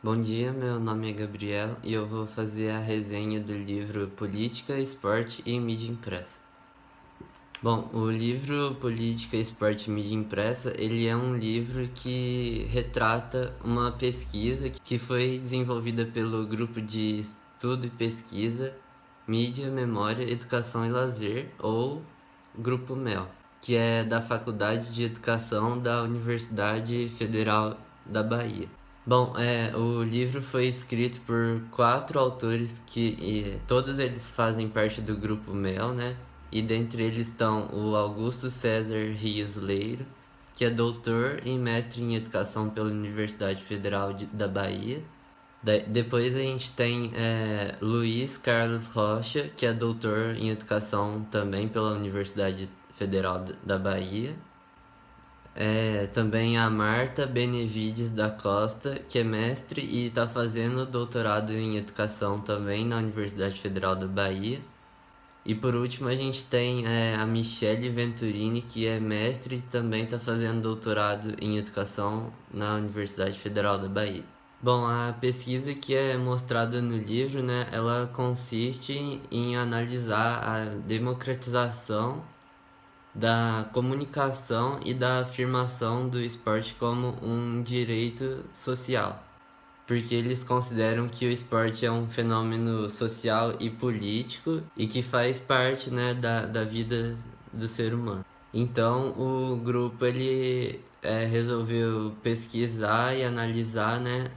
Bom dia, meu nome é Gabriel e eu vou fazer a resenha do livro Política, Esporte e Mídia Impressa. Bom, o livro Política, Esporte e Mídia Impressa, ele é um livro que retrata uma pesquisa que foi desenvolvida pelo Grupo de Estudo e Pesquisa Mídia, Memória, Educação e Lazer, ou Grupo MEL, que é da Faculdade de Educação da Universidade Federal da Bahia. Bom, o livro foi escrito por 4 autores que todos eles fazem parte do grupo MEL, né? E dentre eles estão o Augusto César Rios Leiro, que é doutor e mestre em educação pela Universidade Federal da Bahia. Depois a gente tem Luiz Carlos Rocha, que é doutor em educação também pela Universidade Federal da Bahia. Também a Marta Benevides da Costa, que é mestre e está fazendo doutorado em educação também na Universidade Federal da Bahia. E por último a gente tem a Michele Venturini, que é mestre e também está fazendo doutorado em educação na Universidade Federal da Bahia. Bom, a pesquisa que é mostrada no livro, né, ela consiste em analisar a democratização da comunicação e da afirmação do esporte como um direito social, porque eles consideram que o esporte é um fenômeno social e político e que faz parte, né, da vida do ser humano. Então o grupo ele resolveu pesquisar e analisar, né,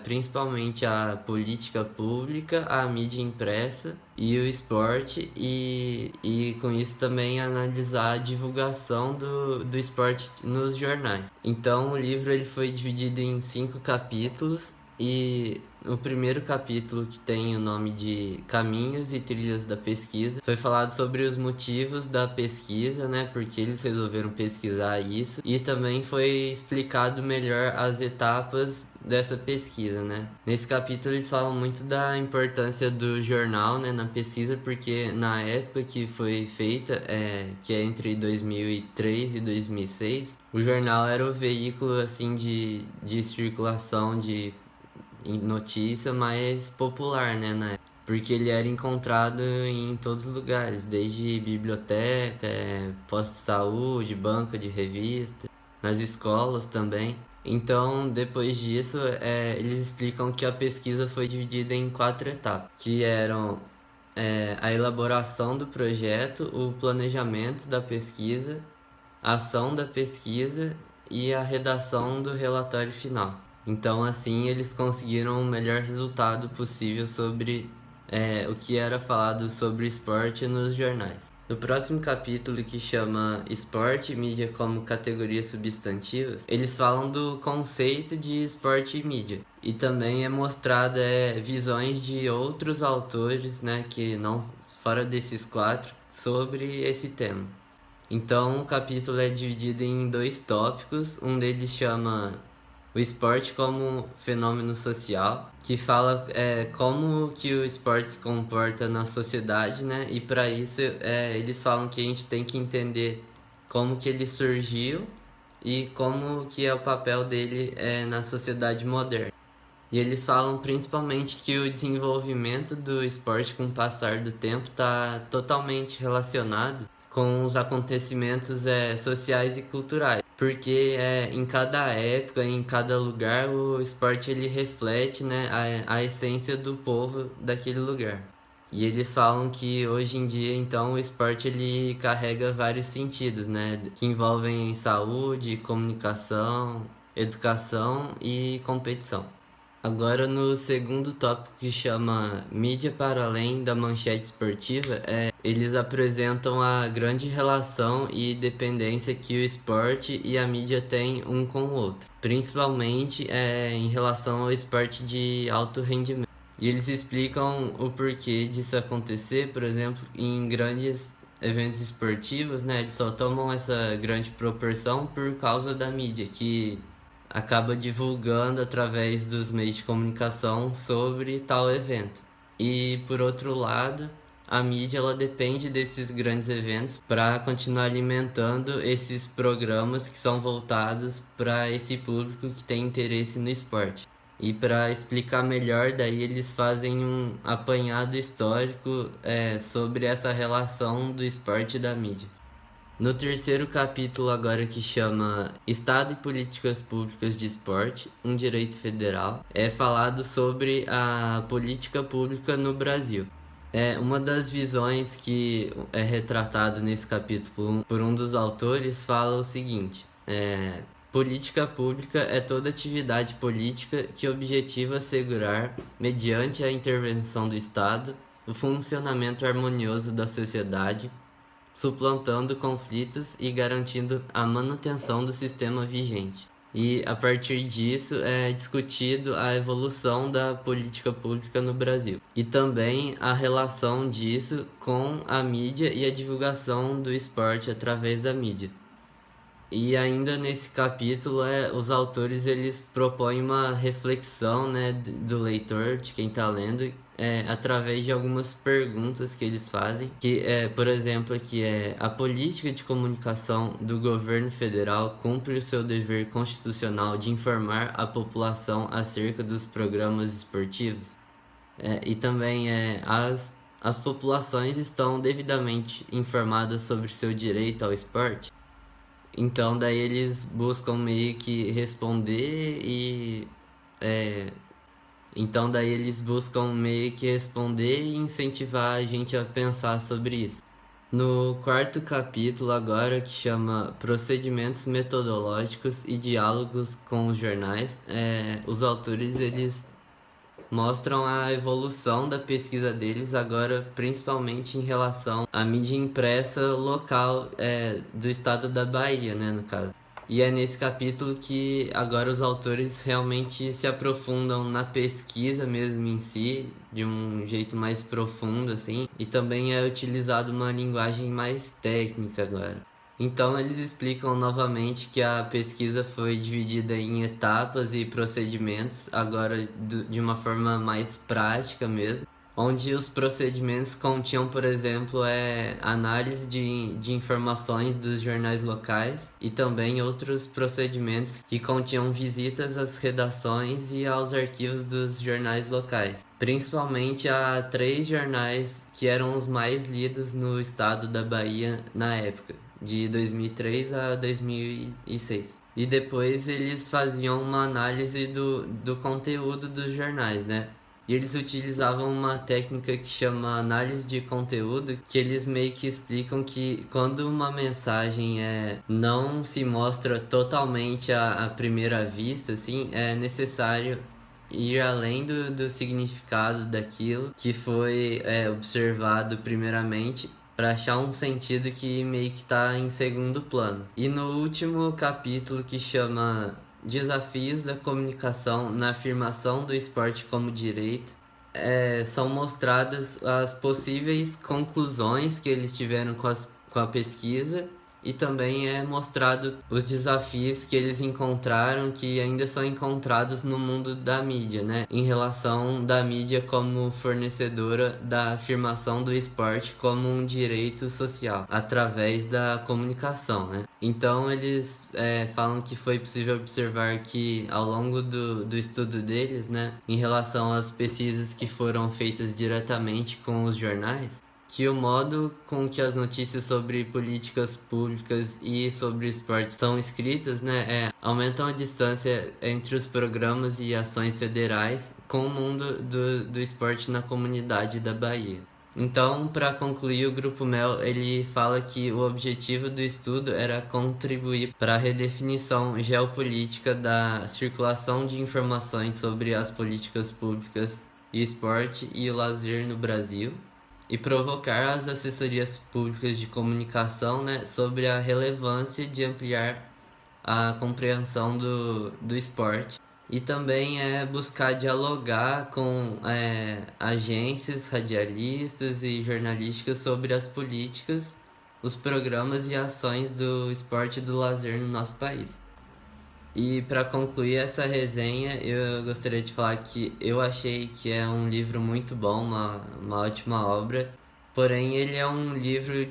principalmente a política pública, a mídia impressa e o esporte e com isso também analisar a divulgação do esporte nos jornais. Então o livro ele foi dividido em 5 capítulos e o primeiro capítulo, que tem o nome de Caminhos e Trilhas da Pesquisa, foi falado sobre os motivos da pesquisa, né? Porque eles resolveram pesquisar isso. E também foi explicado melhor as etapas dessa pesquisa, né? Nesse capítulo eles falam muito da importância do jornal, né, na pesquisa, porque na época que foi feita, que é entre 2003 e 2006, o jornal era o veículo assim de circulação de notícia mais popular, né, na época. Porque ele era encontrado em todos os lugares, desde biblioteca, posto de saúde, banca de revista, nas escolas também. Então, depois disso, eles explicam que a pesquisa foi dividida em 4 etapas, que eram a elaboração do projeto, o planejamento da pesquisa, a ação da pesquisa e a redação do relatório final. Então, assim, eles conseguiram o melhor resultado possível sobre o que era falado sobre esporte nos jornais. No próximo capítulo, que chama Esporte e Mídia como Categorias Substantivas, eles falam do conceito de esporte e mídia. E também é mostrado visões de outros autores, né, que não fora desses 4, sobre esse tema. Então, o capítulo é dividido em 2 tópicos. Um deles chama o esporte como fenômeno social, que fala como que o esporte se comporta na sociedade, né? E para isso eles falam que a gente tem que entender como que ele surgiu e como que é o papel dele na sociedade moderna. E eles falam principalmente que o desenvolvimento do esporte com o passar do tempo está totalmente relacionado com os acontecimentos sociais e culturais. Porque em cada época, em cada lugar, o esporte ele reflete, né, a essência do povo daquele lugar. E eles falam que hoje em dia, então, o esporte ele carrega vários sentidos, né, que envolvem saúde, comunicação, educação e competição. Agora, no segundo tópico, que chama Mídia para além da manchete esportiva, eles apresentam a grande relação e dependência que o esporte e a mídia têm um com o outro, principalmente em relação ao esporte de alto rendimento. E eles explicam o porquê disso acontecer, por exemplo, em grandes eventos esportivos, né? Eles só tomam essa grande proporção por causa da mídia, que acaba divulgando através dos meios de comunicação sobre tal evento. E por outro lado, a mídia ela depende desses grandes eventos para continuar alimentando esses programas que são voltados para esse público que tem interesse no esporte. E para explicar melhor, daí eles fazem um apanhado histórico sobre essa relação do esporte e da mídia. No terceiro capítulo agora, que chama Estado e Políticas Públicas de Esporte, um Direito Federal, é falado sobre a política pública no Brasil. Uma das visões que é retratado nesse capítulo por um dos autores fala o seguinte: política pública é toda atividade política que objetiva assegurar, mediante a intervenção do Estado, o funcionamento harmonioso da sociedade, suplantando conflitos e garantindo a manutenção do sistema vigente. E a partir disso é discutido a evolução da política pública no Brasil e também a relação disso com a mídia e a divulgação do esporte através da mídia. E ainda nesse capítulo, os autores eles propõem uma reflexão, né, do leitor, de quem está lendo, através de algumas perguntas que eles fazem, que por exemplo, aqui a política de comunicação do governo federal cumpre o seu dever constitucional de informar a população acerca dos programas esportivos? E também as populações estão devidamente informadas sobre seu direito ao esporte? Então daí eles buscam meio que responder então daí eles buscam meio que responder e incentivar a gente a pensar sobre isso. No quarto capítulo agora, que chama Procedimentos Metodológicos e Diálogos com os Jornais, os autores eles mostram a evolução da pesquisa deles agora, principalmente em relação à mídia impressa local do estado da Bahia, né, no caso. E é nesse capítulo que agora os autores realmente se aprofundam na pesquisa mesmo em si, de um jeito mais profundo, assim, e também é utilizado uma linguagem mais técnica agora. Então eles explicam novamente que a pesquisa foi dividida em etapas e procedimentos, agora de uma forma mais prática mesmo, onde os procedimentos continham, por exemplo, análise de informações dos jornais locais e também outros procedimentos que continham visitas às redações e aos arquivos dos jornais locais, principalmente a 3 jornais que eram os mais lidos no estado da Bahia na época, de 2003 a 2006. E depois eles faziam uma análise do conteúdo dos jornais, né? E eles utilizavam uma técnica que chama análise de conteúdo, que eles meio que explicam que quando uma mensagem não se mostra totalmente à primeira vista, assim, é necessário ir além do significado daquilo que foi observado primeiramente, para achar um sentido que meio que está em segundo plano. E no último capítulo, que chama Desafios da Comunicação na Afirmação do Esporte como Direito, são mostradas as possíveis conclusões que eles tiveram com a pesquisa, e também é mostrado os desafios que eles encontraram, que ainda são encontrados no mundo da mídia, né? Em relação da mídia como fornecedora da afirmação do esporte como um direito social, através da comunicação, né? Então eles falam que foi possível observar que ao longo do estudo deles, né, em relação às pesquisas que foram feitas diretamente com os jornais, que o modo com que as notícias sobre políticas públicas e sobre esporte são escritas, né, aumentam a distância entre os programas e ações federais com o mundo do esporte na comunidade da Bahia. Então, para concluir, o Grupo Mel ele fala que o objetivo do estudo era contribuir para a redefinição geopolítica da circulação de informações sobre as políticas públicas e esporte e o lazer no Brasil, e provocar as assessorias públicas de comunicação, né, sobre a relevância de ampliar a compreensão do esporte, e também buscar dialogar com agências radialistas e jornalísticas sobre as políticas, os programas e ações do esporte e do lazer no nosso país. E para concluir essa resenha, eu gostaria de falar que eu achei que é um livro muito bom, uma ótima obra, Porém, ele é um livro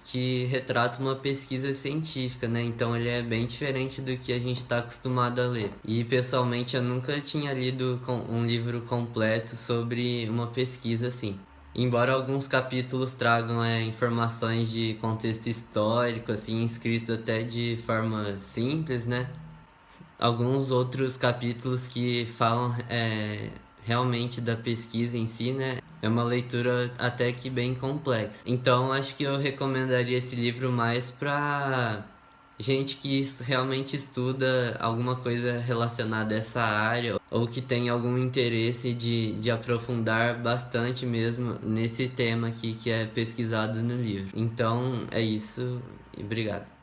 que retrata uma pesquisa científica, né? Então ele é bem diferente do que a gente está acostumado a ler. E pessoalmente eu nunca tinha lido um livro completo sobre uma pesquisa assim. Embora alguns capítulos tragam informações de contexto histórico, assim, escrito até de forma simples, né? Alguns outros capítulos que falam realmente da pesquisa em si, né? É uma leitura até que bem complexa. Então, acho que eu recomendaria esse livro mais para gente que realmente estuda alguma coisa relacionada a essa área ou que tem algum interesse de aprofundar bastante mesmo nesse tema aqui que é pesquisado no livro. Então, é isso e obrigado.